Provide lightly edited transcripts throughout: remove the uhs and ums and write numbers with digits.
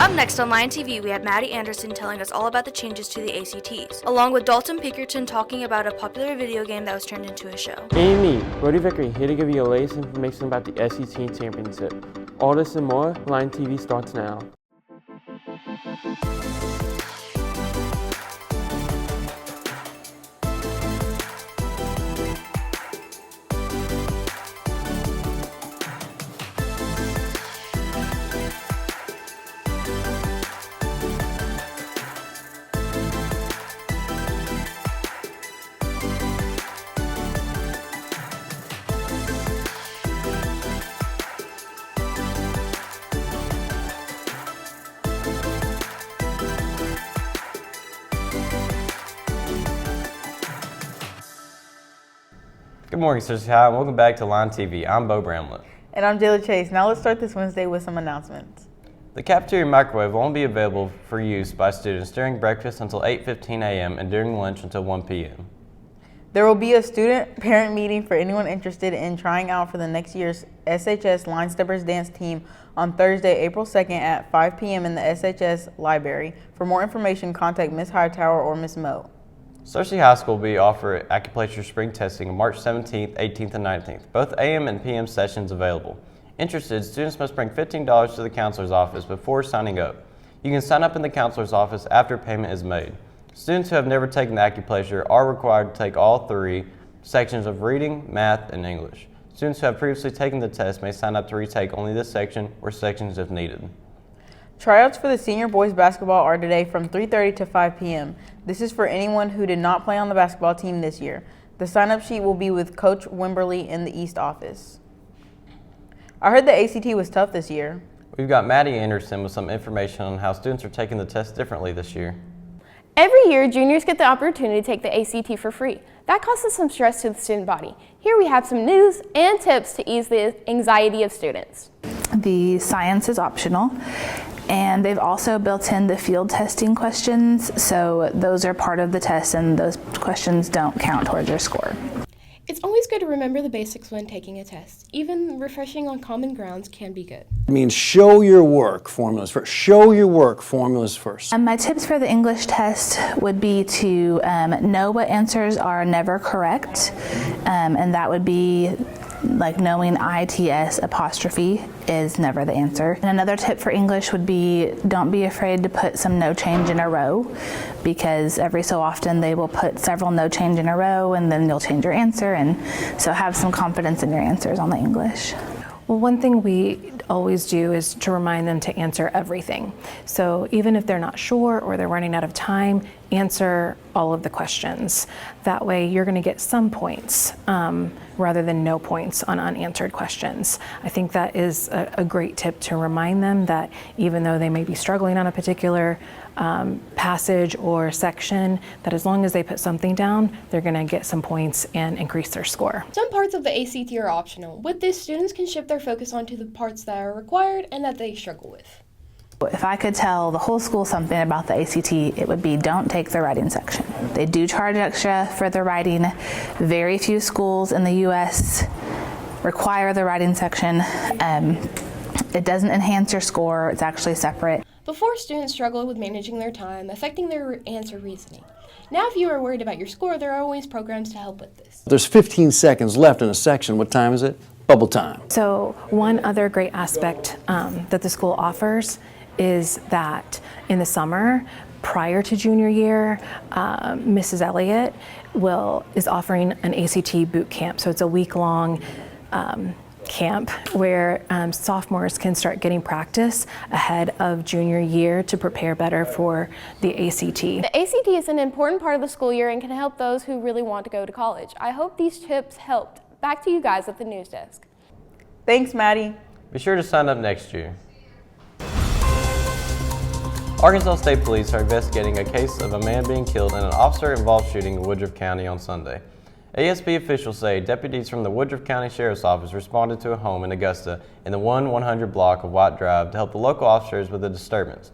Up next on Lion TV, we have Maddie Anderson telling us all about the changes to the ACTs, along with Dalton Pinkerton talking about a popular video game that was turned into a show. Amy, Brody Vickery here to give you the latest information about the SEC Championship. All this and more, Lion TV starts now. Good morning, Sister High, and welcome back to Lion TV. I'm Bo Bramlett. And I'm Jayla Chase. Now let's start this Wednesday with some announcements. The cafeteria microwave will only be available for use by students during breakfast until 8:15 a.m. and during lunch until 1 p.m. There will be a student-parent meeting for anyone interested in trying out for the next year's SHS Line Steppers dance team on Thursday, April 2nd at 5 p.m. in the SHS library. For more information, contact Ms. Hightower or Ms. Moe. Searcy High School will be offering acupuncture spring testing on March 17th, 18th, and 19th. Both AM and PM sessions available. Interested students must bring $15 to the counselor's office before signing up. You can sign up in the counselor's office after payment is made. Students who have never taken the acupuncture are required to take all three sections of reading, math, and English. Students who have previously taken the test may sign up to retake only this section or sections if needed. Tryouts for the senior boys basketball are today from 3:30 to 5 p.m. This is for anyone who did not play on the basketball team this year. The sign-up sheet will be with Coach Wimberly in the East office. I heard the ACT was tough this year. We've got Maddie Anderson with some information on how students are taking the test differently this year. Every year, juniors get the opportunity to take the ACT for free. That causes some stress to the student body. Here we have some news and tips to ease the anxiety of students. The science is optional, and they've also built in the field testing questions, so those are part of the test and those questions don't count towards your score. It's always good to remember the basics when taking a test. Even refreshing on common grounds can be good. It means show your work formulas first. Show your work formulas first. My tips for the English test would be to know what answers are never correct, and that would be like knowing ITS apostrophe is never the answer. And another tip for English would be don't be afraid to put some no change in a row, because every so often they will put several no change in a row and then you'll change your answer, and so have some confidence in your answers on the English. Well, one thing we always do is to remind them to answer everything. So even if they're not sure or they're running out of time, answer all of the questions. That way you're going to get some points rather than no points on unanswered questions. I think that is a great tip to remind them that even though they may be struggling on a particular passage or section, that as long as they put something down, they're going to get some points and increase their score. Some parts of the ACT are optional. With this, students can shift their focus onto the parts that are required and that they struggle with. If I could tell the whole school something about the ACT, it would be don't take the writing section. They do charge extra for the writing. Very few schools in the U.S. require the writing section. It doesn't enhance your score. It's actually separate. Before, students struggled with managing their time, affecting their answer reasoning. Now, if you are worried about your score, there are always programs to help with this. There's 15 seconds left in a section. What time is it? Bubble time. So one other great aspect that the school offers is that in the summer, prior to junior year, Mrs. Elliott is offering an ACT boot camp. So it's a week-long camp where sophomores can start getting practice ahead of junior year to prepare better for the ACT. The ACT is an important part of the school year and can help those who really want to go to college. I hope these tips helped. Back to you guys at the news desk. Thanks, Maddie. Be sure to sign up next year. Arkansas State Police are investigating a case of a man being killed in an officer-involved shooting in Woodruff County on Sunday. ASB officials say deputies from the Woodruff County Sheriff's Office responded to a home in Augusta in the 100 block of White Drive to help the local officers with the disturbance.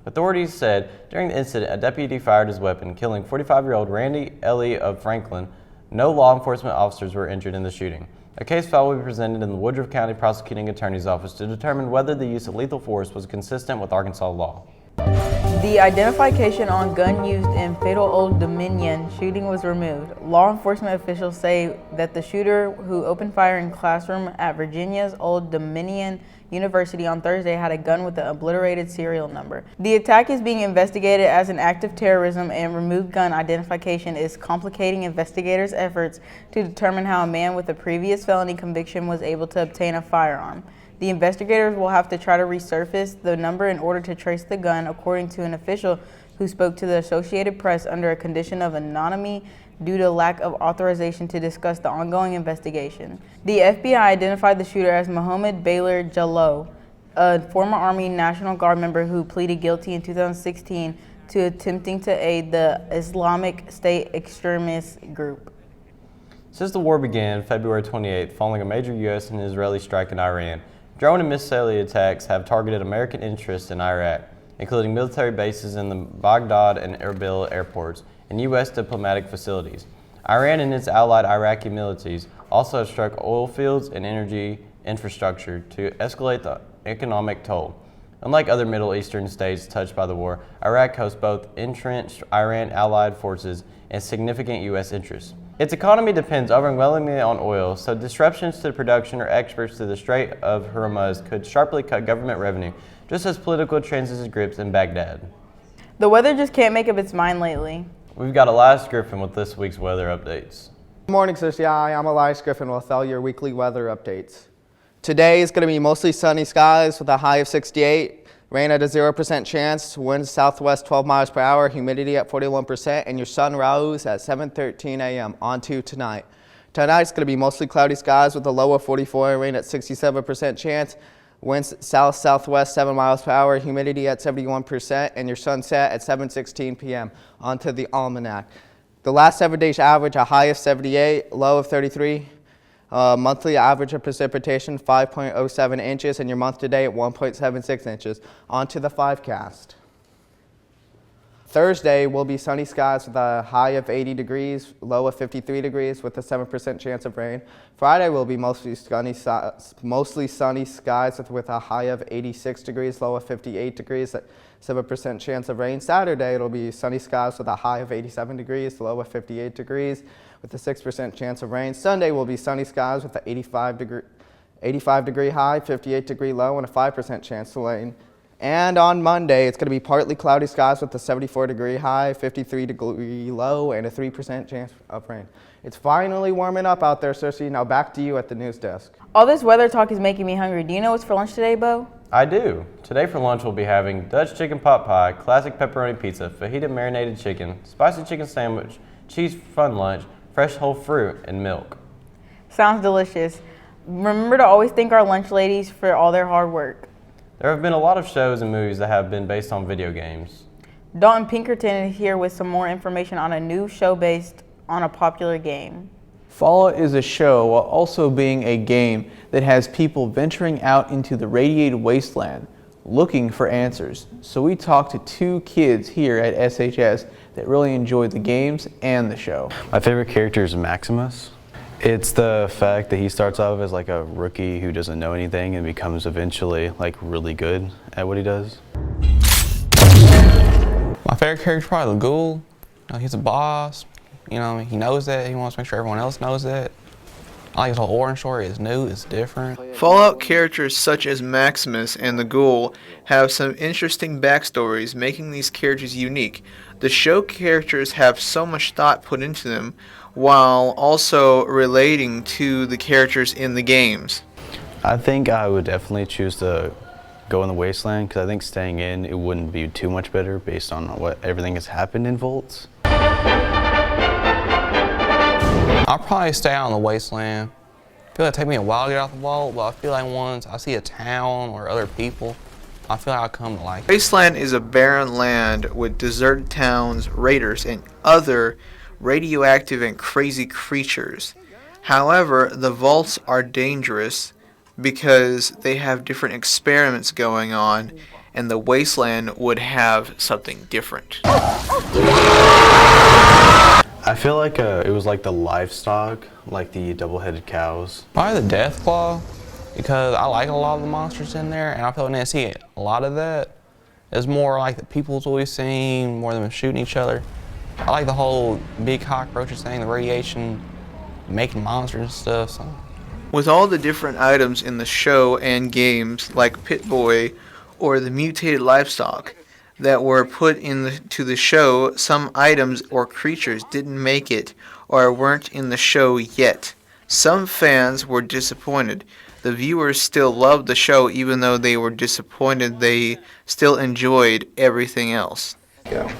Authorities said during the incident, a deputy fired his weapon, killing 45-year-old Randy Ellie of Franklin. No law enforcement officers were injured in the shooting. A case file will be presented in the Woodruff County Prosecuting Attorney's Office to determine whether the use of lethal force was consistent with Arkansas law. The identification on gun used in fatal Old Dominion shooting was removed. Law enforcement officials say that the shooter who opened fire in classroom at Virginia's Old Dominion University on Thursday had a gun with an obliterated serial number. The attack is being investigated as an act of terrorism, and removed gun identification is complicating investigators' efforts to determine how a man with a previous felony conviction was able to obtain a firearm. The investigators will have to try to resurface the number in order to trace the gun, according to an official who spoke to the Associated Press under a condition of anonymity due to lack of authorization to discuss the ongoing investigation. The FBI identified the shooter as Mohammed Baylor Jalloh, a former Army National Guard member who pleaded guilty in 2016 to attempting to aid the Islamic State extremist group. Since the war began February 28th, following a major U.S. and Israeli strike in Iran, drone and missile attacks have targeted American interests in Iraq, including military bases in the Baghdad and Erbil airports and U.S. diplomatic facilities. Iran and its allied Iraqi militias also have struck oil fields and energy infrastructure to escalate the economic toll. Unlike other Middle Eastern states touched by the war, Iraq hosts both entrenched Iran allied forces and significant U.S. interests. Its economy depends overwhelmingly on oil, so disruptions to the production or exports to the Strait of Hormuz could sharply cut government revenue, just as political transitions grips in Baghdad. The weather just can't make up its mind lately. We've got Elias Griffin with this week's weather updates. Good morning, CCI. I'm Elias Griffin with all your weekly weather updates. Today is going to be mostly sunny skies with a high of 68. Rain at a 0% chance, winds southwest 12 miles per hour, humidity at 41%, and your sun rose at 7:13 a.m. On to tonight. Tonight's going to be mostly cloudy skies with a low of 44, rain at 67% chance, winds south-southwest 7 miles per hour, humidity at 71%, and your sunset at 7:16 p.m. On to the almanac. The last 7 days average a high of 78, low of 33. Monthly average of precipitation 5.07 inches, and your month to date 1.76 inches. On to the 5cast. Thursday will be sunny skies with a high of 80 degrees, low of 53 degrees with a 7% chance of rain. Friday will be mostly sunny skies with a high of 86 degrees, low of 58 degrees, 7% chance of rain. Saturday it'll be sunny skies with a high of 87 degrees, low of 58 degrees with a 6% chance of rain. Sunday will be sunny skies with an 85 degree high, 58 degree low, and a 5% chance of rain. And on Monday, it's going to be partly cloudy skies with a 74 degree high, 53 degree low, and a 3% chance of rain. It's finally warming up out there, Cersei. Now back to you at the news desk. All this weather talk is making me hungry. Do you know what's for lunch today, Bo? I do. Today for lunch we'll be having Dutch chicken pot pie, classic pepperoni pizza, fajita marinated chicken, spicy chicken sandwich, cheese fun lunch, fresh whole fruit, and milk. Sounds delicious. Remember to always thank our lunch ladies for all their hard work. There have been a lot of shows and movies that have been based on video games. Dalton Pinkerton is here with some more information on a new show based on a popular game. Fallout is a show while also being a game that has people venturing out into the radiated wasteland looking for answers. So we talked to two kids here at SHS that really enjoyed the games and the show. My favorite character is Maximus. It's the fact that he starts off as like a rookie who doesn't know anything and becomes eventually like really good at what he does. My favorite character is probably the Ghoul. He's a boss. He knows that. He wants to make sure everyone else knows that. I like his whole origin story. It's new. It's different. Fallout characters such as Maximus and the Ghoul have some interesting backstories, making these characters unique. The show characters have so much thought put into them, while also relating to the characters in the games. I think I would definitely choose to go in the wasteland because I think staying in it wouldn't be too much better based on what everything has happened in Volts. I'll probably stay out in the wasteland. I feel like it'd take me a while to get out the vault, but I feel like once I see a town or other people, I feel like I'll come to like it. Wasteland is a barren land with deserted towns, raiders, and other radioactive and crazy creatures. However, the vaults are dangerous because they have different experiments going on, and the wasteland would have something different. I I feel like it was like the livestock, like the double-headed cows. Probably the death claw, because I like a lot of the monsters in there, and I feel like I see a lot of that. It's more like the people's always seen, more than them shooting each other. I like the whole big cockroaches thing, the radiation, making monsters and stuff. So. With all the different items in the show and games, like Pit Boy or the mutated livestock that were put into the show, some items or creatures didn't make it or weren't in the show yet. Some fans were disappointed. The viewers still loved the show even though they were disappointed. They still enjoyed everything else. Yeah.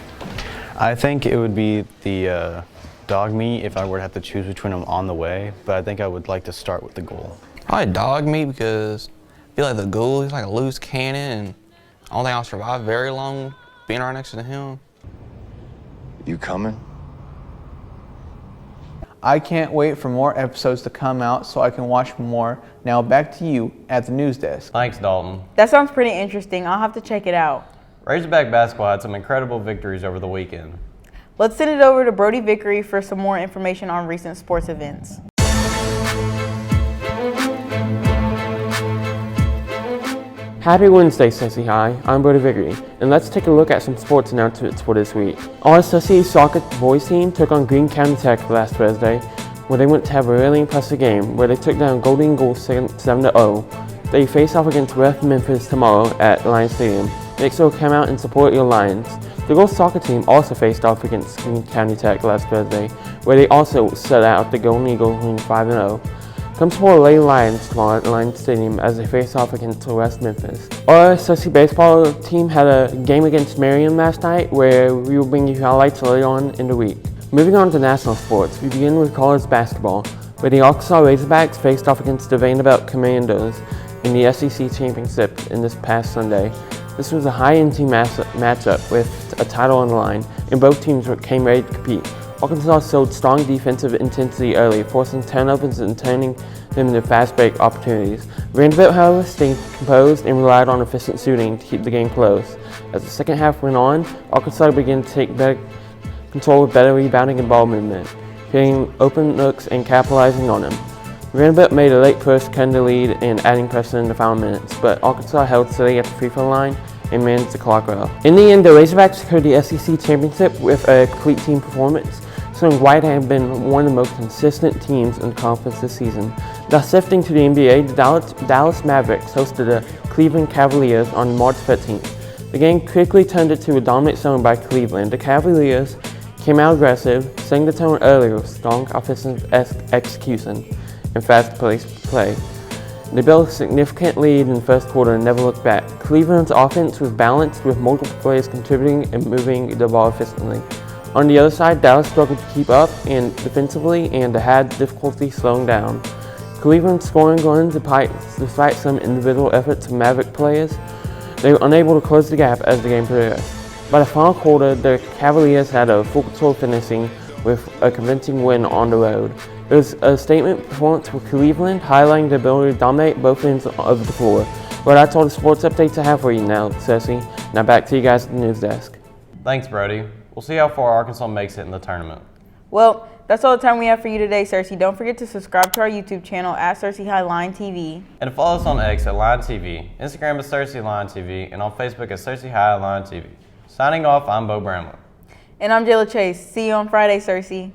I think it would be the dog meat if I were to have to choose between them on the way, but I think I would like to start with the ghoul. Probably dog meat because I feel like the ghoul is like a loose cannon and I don't think I'll survive very long being right next to him. You coming? I can't wait for more episodes to come out so I can watch more. Now back to you at the news desk. Thanks, Dalton. That sounds pretty interesting. I'll have to check it out. Razorback basketball had some incredible victories over the weekend. Let's send it over to Brody Vickery for some more information on recent sports events. Happy Wednesday, Sussy High. I'm Brody Vickery, and let's take a look at some sports announcements for this week. Our Sussy soccer boys team took on Greene County Tech last Thursday, where they went to have a really impressive game where they took down Golden Eagles 7-0. They face off against West Memphis tomorrow at Lions Stadium. Make sure to come out and support your Lions. The girls soccer team also faced off against Greene County Tech last Thursday, where they also set out the Golden Eagles winning 5-0. Come support Lady Lions tomorrow at Lions Stadium as they face off against West Memphis. Our Sussy baseball team had a game against Marion last night, where we will bring you highlights later on in the week. Moving on to national sports, we begin with college basketball, where the Arkansas Razorbacks faced off against the Vanderbilt Commandos in the SEC Championship in this past Sunday. This was a high-intensity matchup with a title on the line, and both teams came ready to compete. Arkansas showed strong defensive intensity early, forcing turnovers and turning them into fast-break opportunities. Vanderbilt, however, stayed composed and relied on efficient shooting to keep the game close. As the second half went on, Arkansas began to take better control with better rebounding and ball movement, creating open looks and capitalizing on them. Vanderbilt made a late push, cutting the lead and adding pressure in the final minutes, but Arkansas held steady at the free throw line and managed the clock out. In the end, the Razorbacks secured the SEC Championship with a complete team performance, showing White had been one of the most consistent teams in the conference this season. Thus, shifting to the NBA, the Dallas Mavericks hosted the Cleveland Cavaliers on March 15th. The game quickly turned into a dominant showing by Cleveland. The Cavaliers came out aggressive, setting the tone earlier with strong offensive execution and fast-paced play. They built a significant lead in the first quarter and never looked back. Cleveland's offense was balanced with multiple players contributing and moving the ball efficiently. On the other side, Dallas struggled to keep up and defensively and had difficulty slowing down. Cleveland's scoring runs, despite some individual efforts of Maverick players, they were unable to close the gap as the game progressed. By the final quarter, the Cavaliers had a full control finishing with a convincing win on the road. It was a statement performance for Cleveland, highlighting the ability to dominate both ends of the floor. Well, that's all the sports updates I have for you now, Cersei. Now back to you guys at the news desk. Thanks, Brody. We'll see how far Arkansas makes it in the tournament. Well, that's all the time we have for you today, Cersei. Don't forget to subscribe to our YouTube channel at Cersei High Line TV. And follow us on X at Line TV, Instagram at Cersei Line TV, and on Facebook at Cersei High Line TV. Signing off, I'm Bo Bramlett. And I'm Jayla Chase. See you on Friday, Cersei.